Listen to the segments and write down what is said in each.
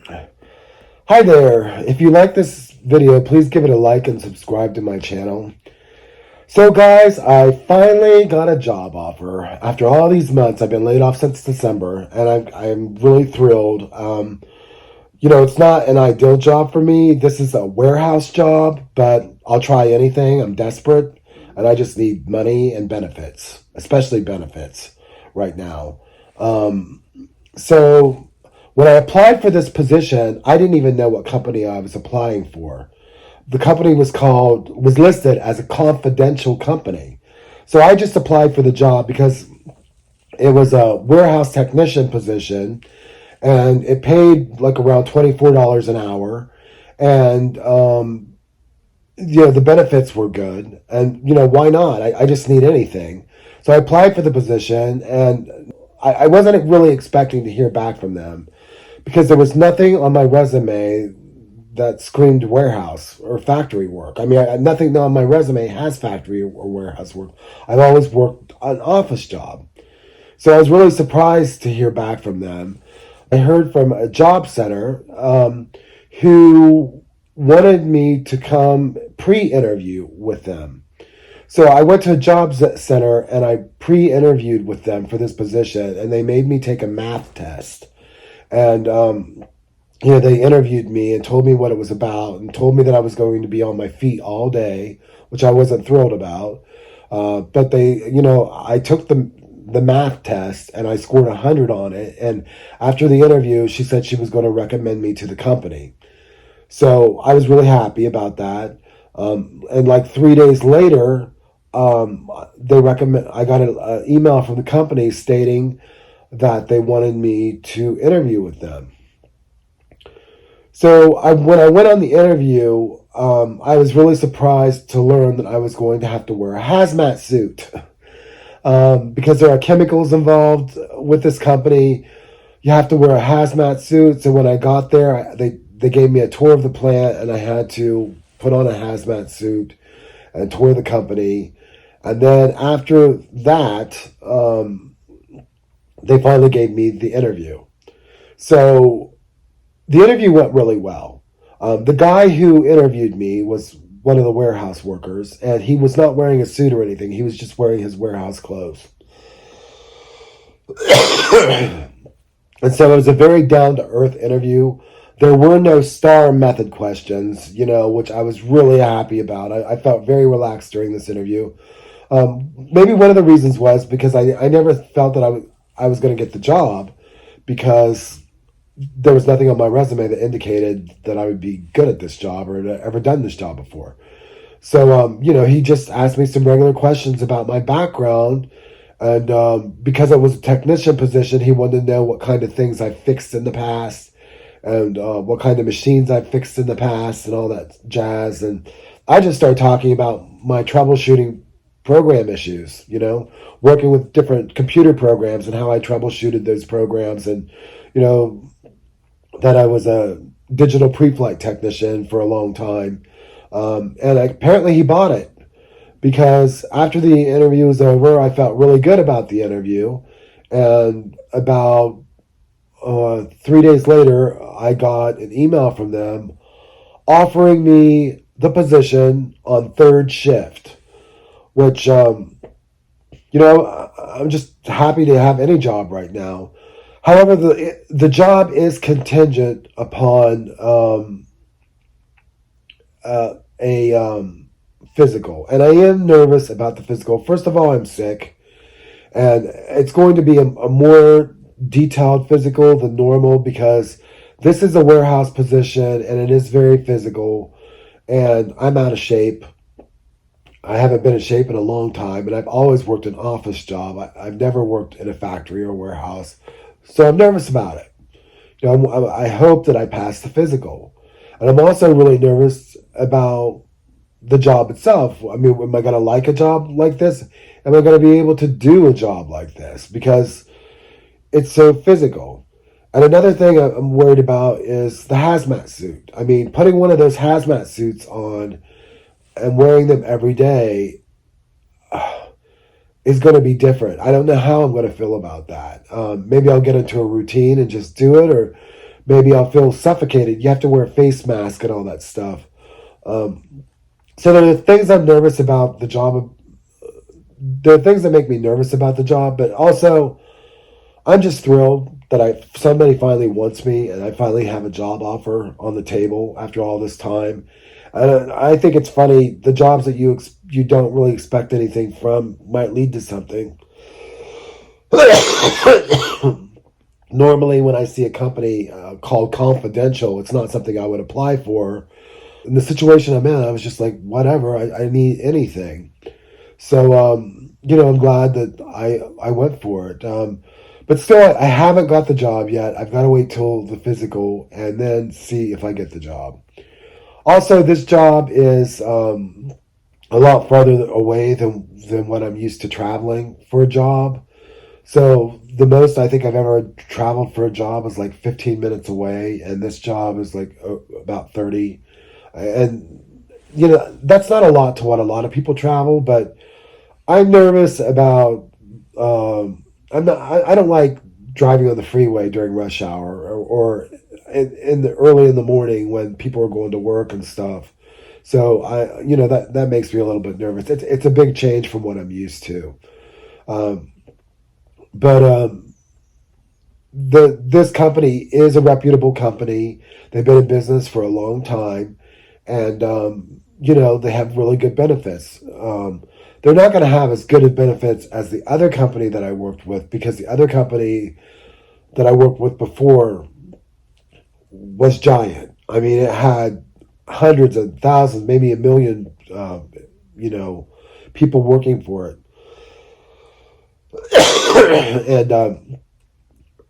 Hi there. If you like this video, please give it a like and subscribe to my channel. So guys, I finally got a job offer. After all these months, I've been laid off since December, and I'm really thrilled. It's not an ideal job for me. This is a warehouse job, but I'll try anything. I'm desperate, and I just need money and benefits, especially benefits right now. Um, so when I applied for this position, I didn't even know what company I was applying for. The company was listed as a confidential company. So I just applied for the job because it was a warehouse technician position and it paid like around $24 an hour. And, the benefits were good. And, why not? I just need anything. So I applied for the position and I wasn't really expecting to hear back from them because there was nothing on my resume that screamed warehouse or factory work. I mean, nothing on my resume has factory or warehouse work. I've always worked an office job. So I was really surprised to hear back from them. I heard from a job center who wanted me to come pre-interview with them. So I went to a job center and I pre-interviewed with them for this position, and they made me take a math test. And they interviewed me and told me what it was about and told me that I was going to be on my feet all day, which I wasn't thrilled about. But I took the math test and I scored 100 on it. And after the interview, she said she was going to recommend me to the company. So I was really happy about that. And like 3 days later, I got an email from the company stating that they wanted me to interview with them. So when I went on the interview, I was really surprised to learn that I was going to have to wear a hazmat suit because there are chemicals involved with this company. You have to wear a hazmat suit. So when I got there, they gave me a tour of the plant, and I had to put on a hazmat suit and tour the company. And then after that, they finally gave me the interview. So the interview went really well. The guy who interviewed me was one of the warehouse workers, and he was not wearing a suit or anything. He was just wearing his warehouse clothes. And so it was a very down-to-earth interview. There were no star method questions, which I was really happy about. I felt very relaxed during this interview. Maybe one of the reasons was because I never felt that I was going to get the job because there was nothing on my resume that indicated that I would be good at this job or had ever done this job before. So, he just asked me some regular questions about my background. And because it was a technician position, he wanted to know what kind of things I fixed in the past and what kind of machines I fixed in the past and all that jazz. And I just started talking about my troubleshooting program issues, working with different computer programs and how I troubleshooted those programs, and, that I was a digital pre-flight technician for a long time. And apparently he bought it because after the interview was over, I felt really good about the interview. And about 3 days later, I got an email from them offering me the position on third shift, which, I'm just happy to have any job right now. However, the job is contingent upon a physical, and I am nervous about the physical. First of all, I'm sick, and it's going to be a more detailed physical than normal because this is a warehouse position and it is very physical, and I'm out of shape. I haven't been in shape in a long time, and I've always worked an office job. I've never worked in a factory or warehouse, so I'm nervous about it. I hope that I pass the physical, and I'm also really nervous about the job itself. I mean, am I going to like a job like this? Am I going to be able to do a job like this? Because it's so physical. And another thing I'm worried about is the hazmat suit. I mean, putting one of those hazmat suits on and wearing them every day is going to be different. I don't know how I'm going to feel about that. Maybe I'll get into a routine and just do it, or maybe I'll feel suffocated. You have to wear a face mask and all that stuff. So there are things I'm nervous about the job. There are things that make me nervous about the job, but also I'm just thrilled that somebody finally wants me and I finally have a job offer on the table after all this time. And I think it's funny, the jobs that you don't really expect anything from might lead to something. Normally, when I see a company called Confidential, it's not something I would apply for. In the situation I'm in, I was just like, whatever, I need anything. So, I'm glad that I went for it. But still, I haven't got the job yet. I've got to wait till the physical and then see if I get the job. Also, this job is a lot farther away than what I'm used to traveling for a job. So the most I think I've ever traveled for a job is like 15 minutes away, and this job is like about 30. And that's not a lot to what a lot of people travel, but I'm nervous about. I don't like driving on the freeway during rush hour or in the early in the morning when people are going to work and stuff. So that makes me a little bit nervous. It's a big change from what I'm used to. Um, but this company is a reputable company. They've been in business for a long time, and they have really good benefits. They're not going to have as good of benefits as the other company that I worked with, because the other company that I worked with before was giant. I mean, it had hundreds of thousands, maybe a million, people working for it, and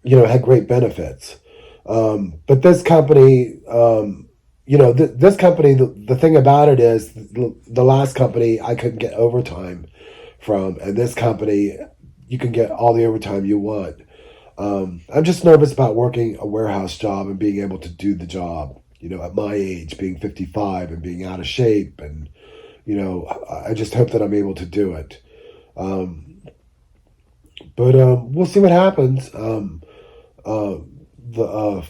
it had great benefits. But this company, this company, the thing about it is the last company I couldn't get overtime from, and this company you can get all the overtime you want. I'm just nervous about working a warehouse job and being able to do the job. At my age, being 55 and being out of shape, and I just hope that I'm able to do it. But we'll see what happens. The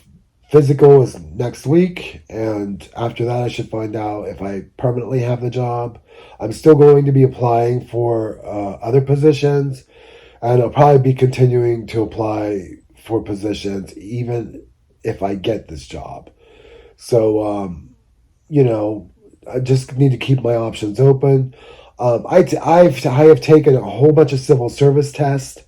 physical is next week, and after that, I should find out if I permanently have the job. I'm still going to be applying for other positions, and I'll probably be continuing to apply for positions even if I get this job. So, I just need to keep my options open. I have taken a whole bunch of civil service tests,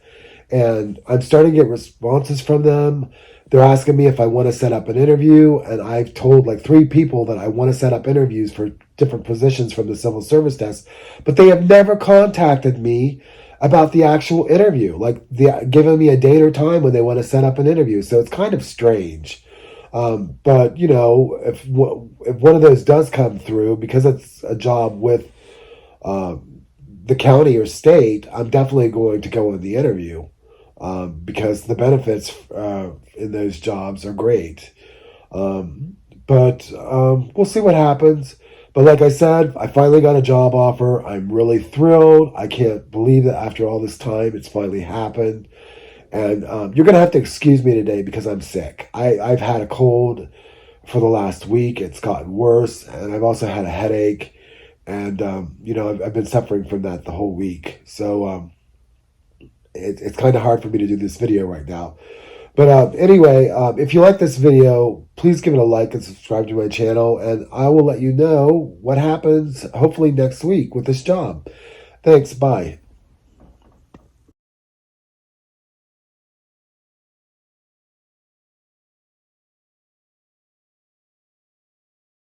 and I'm starting to get responses from them. They're asking me if I want to set up an interview, and I've told like 3 people that I want to set up interviews for different positions from the civil service test, but they have never contacted me about the actual interview, like giving me a date or time when they want to set up an interview. So it's kind of strange. But if one of those does come through, because it's a job with the county or state, I'm definitely going to go in the interview, because the benefits in those jobs are great. But we'll see what happens. But like I said, I finally got a job offer. I'm really thrilled. I can't believe that after all this time, it's finally happened. And you're going to have to excuse me today because I'm sick. I've had a cold for the last week. It's gotten worse. And I've also had a headache. And, I've been suffering from that the whole week. So it's kind of hard for me to do this video right now. But anyway, if you like this video, please give it a like and subscribe to my channel. And I will let you know what happens hopefully next week with this job. Thanks. Bye.